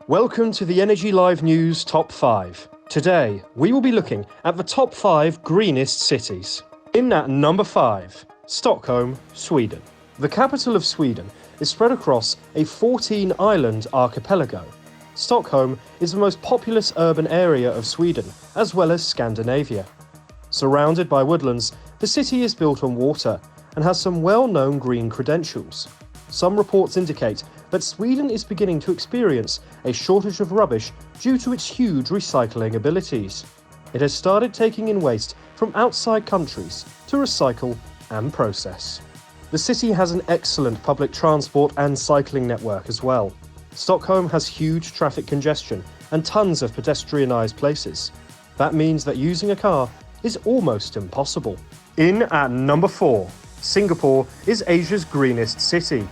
Welcome to the Energy Live News Top 5. Today, we will be looking at the top 5 greenest cities. In at number 5, Stockholm, Sweden. The capital of Sweden is spread across a 14-island archipelago. Stockholm is the most populous urban area of Sweden, as well as Scandinavia. Surrounded by woodlands, the city is built on water and has some well-known green credentials. Some reports indicate that Sweden is beginning to experience a shortage of rubbish due to its huge recycling abilities. It has started taking in waste from outside countries to recycle and process. The city has an excellent public transport and cycling network as well. Stockholm has huge traffic congestion and tons of pedestrianised places. That means that using a car is almost impossible. In at number 4, Singapore is Asia's greenest city.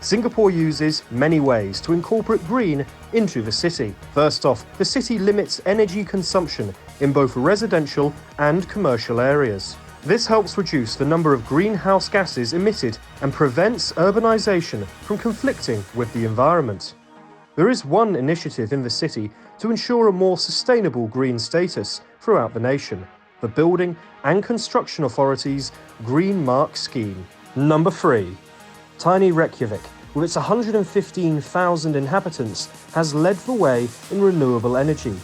Singapore uses many ways to incorporate green into the city. First off, the city limits energy consumption in both residential and commercial areas. This helps reduce the number of greenhouse gases emitted and prevents urbanisation from conflicting with the environment. There is one initiative in the city to ensure a more sustainable green status throughout the nation: the Building and Construction Authority's Green Mark scheme. Number 3. Tiny Reykjavik, with its 115,000 inhabitants, has led the way in renewable energy.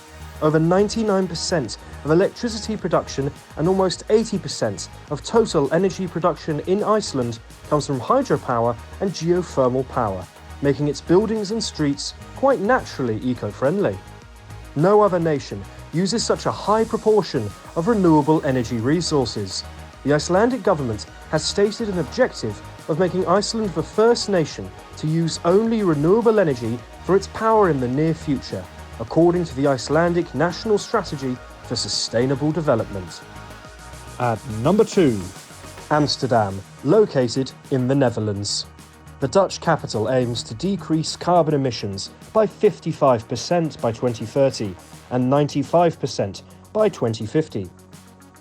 Over 99% of electricity production and almost 80% of total energy production in Iceland comes from hydropower and geothermal power, making its buildings and streets quite naturally eco-friendly. No other nation uses such a high proportion of renewable energy resources. The Icelandic government has stated an objective of making Iceland the first nation to use only renewable energy for its power in the near future, according to the Icelandic National Strategy for Sustainable Development. At number 2, Amsterdam, located in the Netherlands. The Dutch capital aims to decrease carbon emissions by 55% by 2030 and 95% by 2050.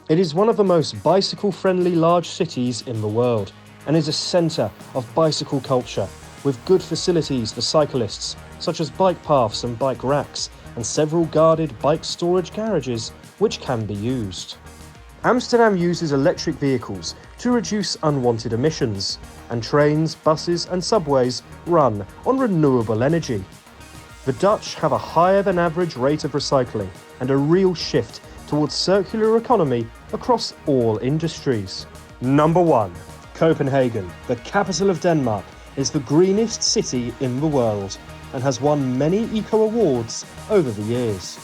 It is one of the most bicycle-friendly large cities in the world and is a centre of bicycle culture, with good facilities for cyclists, such as bike paths and bike racks, and several guarded bike storage garages which can be used. Amsterdam uses electric vehicles to reduce unwanted emissions, and trains, buses and subways run on renewable energy. The Dutch have a higher than average rate of recycling and a real shift towards circular economy across all industries. Number 1. Copenhagen, the capital of Denmark, is the greenest city in the world and has won many eco-awards over the years.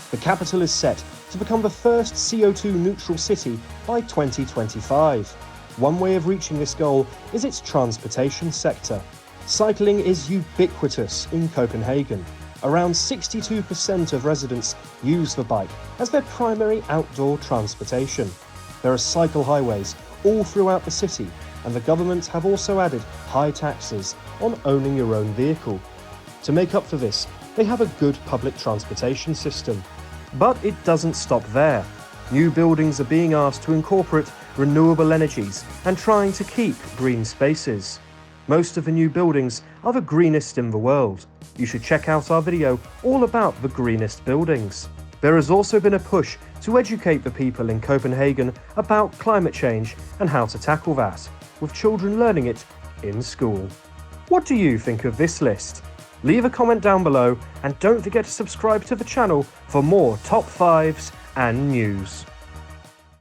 The capital is set to become the first CO2 neutral city by 2025. One way of reaching this goal is its transportation sector. Cycling is ubiquitous in Copenhagen. Around 62% of residents use the bike as their primary outdoor transportation. There are cycle highways all throughout the city, and the government have also added high taxes on owning your own vehicle. To make up for this, they have a good public transportation system. But it doesn't stop there. New buildings are being asked to incorporate renewable energies and trying to keep green spaces. Most of the new buildings are the greenest in the world. You should check out our video all about the greenest buildings. There has also been a push to educate the people in Copenhagen about climate change and how to tackle that, with children learning it in school. What do you think of this list? Leave a comment down below and don't forget to subscribe to the channel for more top 5s and news.